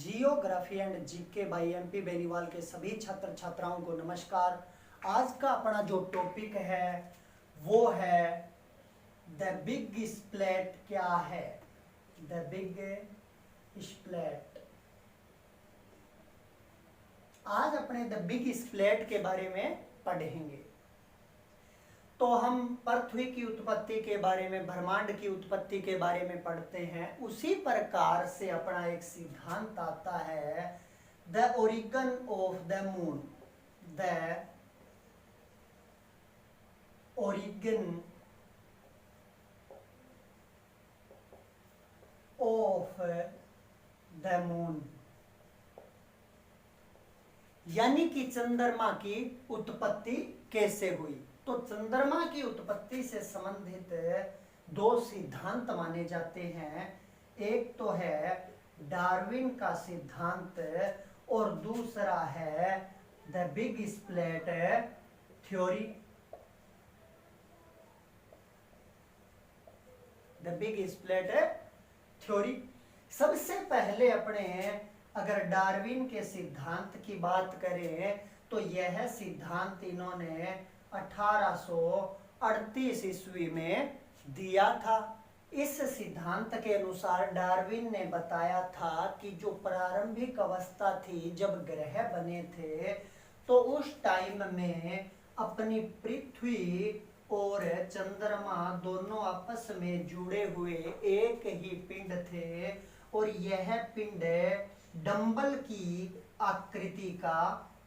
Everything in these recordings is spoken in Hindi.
Geography and GK by MP Beniwal के सभी छात्र छात्राओं को नमस्कार। आज का अपना जो टॉपिक है वो है द बिग स्प्लैट क्या है। The big splat. आज अपने द बिग स्प्लैट के बारे में पढ़ेंगे। तो हम पृथ्वी की उत्पत्ति के बारे में, ब्रह्मांड की उत्पत्ति के बारे में पढ़ते हैं। उसी प्रकार से अपना एक सिद्धांत आता है the origin of the moon. The origin of the moon, यानी कि चंद्रमा की उत्पत्ति कैसे हुई। तो चंद्रमा की उत्पत्ति से संबंधित दो सिद्धांत माने जाते हैं। एक तो है डार्विन का सिद्धांत और दूसरा है the big splat theory. The big splat theory. सबसे पहले अपने अगर डार्विन के सिद्धांत की बात करें तो यह सिद्धांत इन्होंने 1838 ईस्वी में दिया था। इस सिद्धांत के अनुसार डार्विन ने बताया था कि जो प्रारंभिक अवस्था थी, जब ग्रह बने थे, तो उस टाइम में अपनी पृथ्वी और चंद्रमा दोनों आपस में जुड़े हुए एक ही पिंड थे और यह पिंड डंबल की आकृति का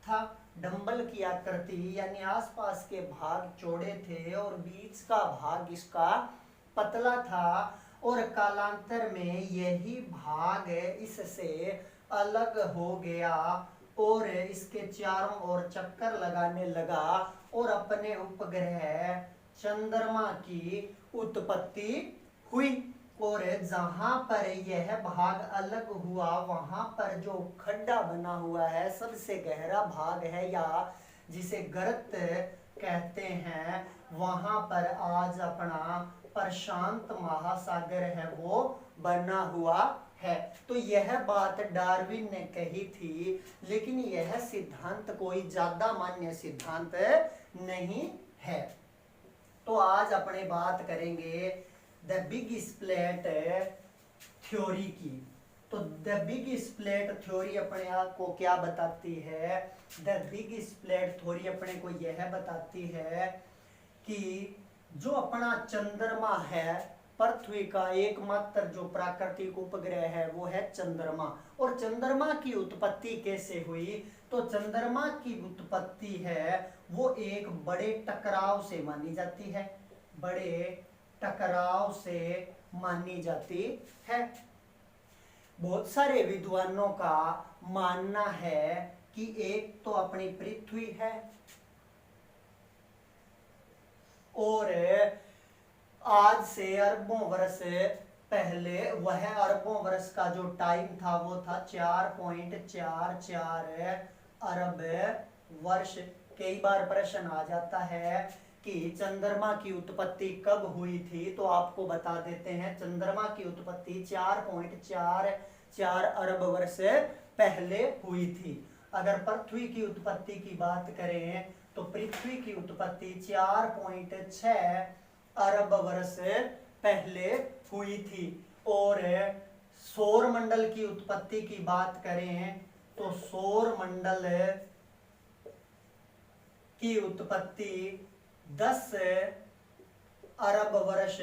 था। डंबल की आकृति यानी आसपास के भाग चौड़े थे और बीच का भाग इसका पतला था और कालांतर में यही भाग इससे अलग हो गया और इसके चारों ओर चक्कर लगाने लगा और अपने उपग्रह चंद्रमा की उत्पत्ति हुई। और जहां पर यह भाग अलग हुआ वहां पर जो खड्डा बना हुआ है, सबसे गहरा भाग है या जिसे गर्त कहते हैं, वहां पर आज अपना प्रशांत महासागर है वो बना हुआ है। तो यह बात डार्विन ने कही थी, लेकिन यह सिद्धांत कोई ज्यादा मान्य सिद्धांत नहीं है। तो आज अपने बात करेंगे द बिग स्प्लैट थ्योरी की। तो द बिग स्प्लैट थ्योरी अपने आप को क्या बताती है? द बिग स्प्लैट थ्योरी अपने को यह बताती है कि जो अपना चंद्रमा है, पृथ्वी का एकमात्र जो प्राकृतिक उपग्रह है वो है चंद्रमा। और चंद्रमा की उत्पत्ति कैसे हुई? तो चंद्रमा की उत्पत्ति है वो एक बड़े टकराव से मानी जाती है। बड़े टकराव से मानी जाती है। बहुत सारे विद्वानों का मानना है कि एक तो अपनी पृथ्वी है और आज से अरबों वर्ष पहले, वह अरबों वर्ष का जो टाइम था वो था 4.44 अरब वर्ष। कई बार प्रश्न आ जाता है कि चंद्रमा की उत्पत्ति कब हुई थी, तो आपको बता देते हैं चंद्रमा की उत्पत्ति 4.44 अरब वर्ष पहले हुई थी। अगर पृथ्वी की उत्पत्ति की बात करें तो पृथ्वी की उत्पत्ति 4.6 अरब वर्ष पहले हुई थी। और सौर मंडल की उत्पत्ति की बात करें तो सौर मंडल की उत्पत्ति 10 अरब वर्ष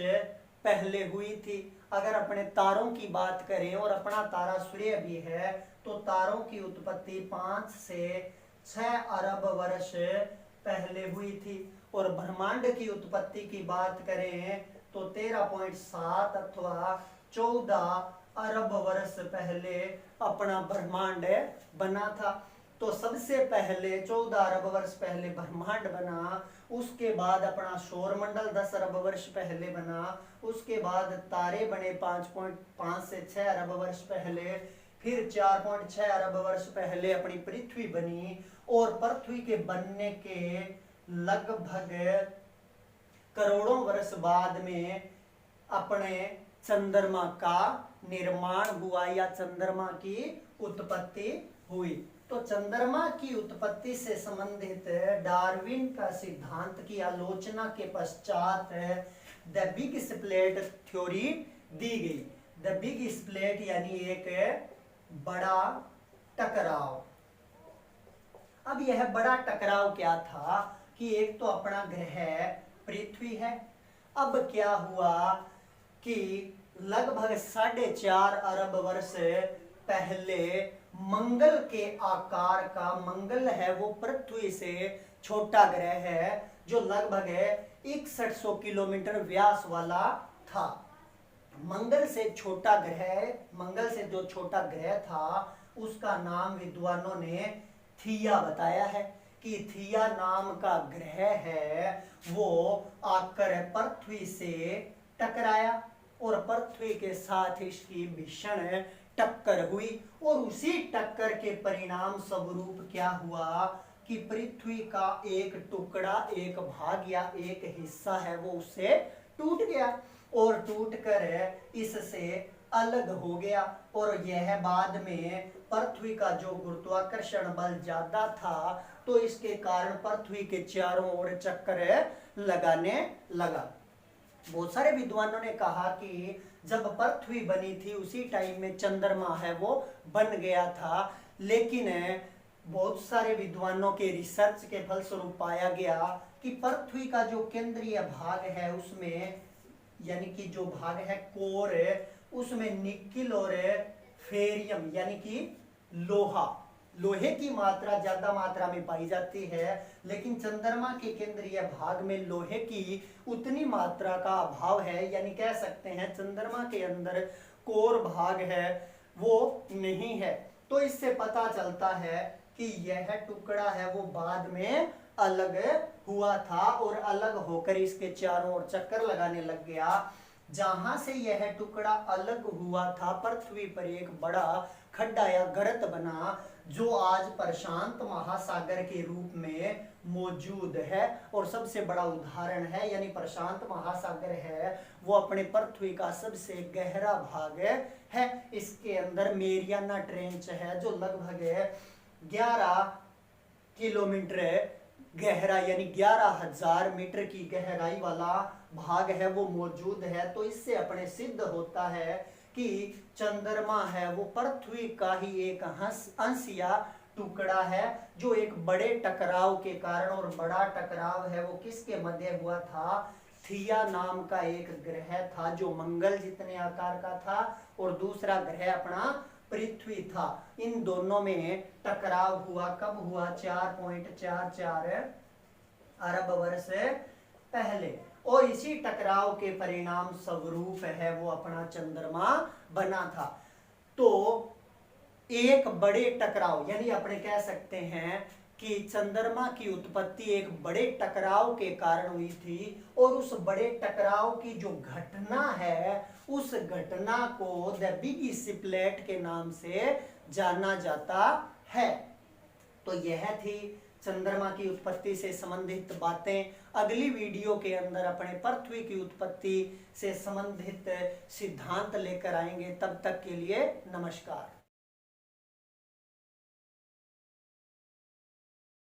पहले हुई थी। अगर अपने तारों की बात करें और अपना तारा सूर्य भी है तो तारों की उत्पत्ति 5 से 6 अरब वर्ष पहले हुई थी। और ब्रह्मांड की उत्पत्ति की बात करें तो 13.7 अथवा 14 अरब वर्ष पहले अपना ब्रह्मांड बना था। तो सबसे पहले 14 अरब वर्ष पहले ब्रह्मांड बना, उसके बाद अपना सौरमंडल 10 अरब वर्ष पहले बना, उसके बाद तारे बने 5.5 से 6 अरब वर्ष पहले, फिर 4.6 अरब वर्ष पहले अपनी पृथ्वी बनी और पृथ्वी के बनने के लगभग करोड़ों वर्ष बाद में अपने चंद्रमा का निर्माण हुआ या चंद्रमा की उत्पत्ति हुई। तो चंद्रमा की उत्पत्ति से संबंधित डार्विन का सिद्धांत की आलोचना के पश्चात द बिग स्प्लिट थ्योरी दी गई। द बिग स्प्लिट यानी एक बड़ा टकराव। अब यह बड़ा टकराव क्या था कि एक तो अपना ग्रह पृथ्वी है। अब क्या हुआ कि लगभग 4.5 अरब वर्ष पहले मंगल के आकार का, मंगल है वो पृथ्वी से छोटा ग्रह है जो लगभग 6100 किलोमीटर व्यास वाला था। मंगल से छोटा ग्रह, मंगल से जो छोटा ग्रह था उसका नाम विद्वानों ने थिया बताया है कि थिया नाम का ग्रह है वो आकर पृथ्वी से टकराया और पृथ्वी के साथ इसकी भीषण टक्कर हुई और उसी टक्कर के परिणाम स्वरूप क्या हुआ कि पृथ्वी का एक टुकड़ा, एक भाग या एक हिस्सा है वो उससे टूट गया और टूटकर इससे अलग हो गया। और यह बाद में पृथ्वी का जो गुरुत्वाकर्षण बल ज्यादा था तो इसके कारण पृथ्वी के चारों ओर चक्कर लगाने लगा। बहुत सारे विद्वानों ने कहा कि जब पृथ्वी बनी थी उसी टाइम में चंद्रमा है वो बन गया था, लेकिन बहुत सारे विद्वानों के रिसर्च के फलस्वरूप पाया गया कि पृथ्वी का जो केंद्रीय भाग है उसमें, यानी कि जो भाग है कोर, उसमें निकिल और फेरियम यानी कि लोहे की मात्रा ज्यादा मात्रा में पाई जाती है, लेकिन चंद्रमा के केंद्रीय भाग में लोहे की उतनी मात्रा का अभाव है। यानी कह सकते हैं चंद्रमा के अंदर कोर भाग है वो नहीं है। तो इससे पता चलता है कि यह टुकड़ा है वो बाद में अलग हुआ था और अलग होकर इसके चारों ओर चक्कर लगाने लग गया। जहां से यह टुकड़ा अलग हुआ था पृथ्वी पर एक बड़ा खड्डा या गर्त बना जो आज प्रशांत महासागर के रूप में मौजूद है। और सबसे बड़ा उदाहरण है, यानी प्रशांत महासागर है वो अपने पृथ्वी का सबसे गहरा भाग है। इसके अंदर मेरियाना ट्रेंच है जो लगभग 11 किलोमीटर गहरा यानी 11,000 मीटर की गहराई वाला भाग है वो मौजूद है। तो इससे अपने सिद्ध होता है कि चंद्रमा है वो पृथ्वी का ही एक अंश या टुकड़ा है जो एक बड़े टकराव के कारण, और बड़ा टकराव है वो किसके मध्य हुआ था, थिया नाम का एक ग्रह था जो मंगल जितने आकार का था और दूसरा ग्रह अपना पृथ्वी था। इन दोनों में टकराव हुआ। कब हुआ? 4.44 अरब वर्ष पहले। और इसी टकराव के परिणाम स्वरूप है वो अपना चंद्रमा बना था। तो एक बड़े टकराव, यानी अपने कह सकते हैं कि चंद्रमा की उत्पत्ति एक बड़े टकराव के कारण हुई थी और उस बड़े टकराव की जो घटना है उस घटना को द बिग स्प्लिट के नाम से जाना जाता है। तो यह थी चंद्रमा की उत्पत्ति से संबंधित बातें। अगली वीडियो के अंदर अपने पृथ्वी की उत्पत्ति से संबंधित सिद्धांत लेकर आएंगे। तब तक के लिए नमस्कार।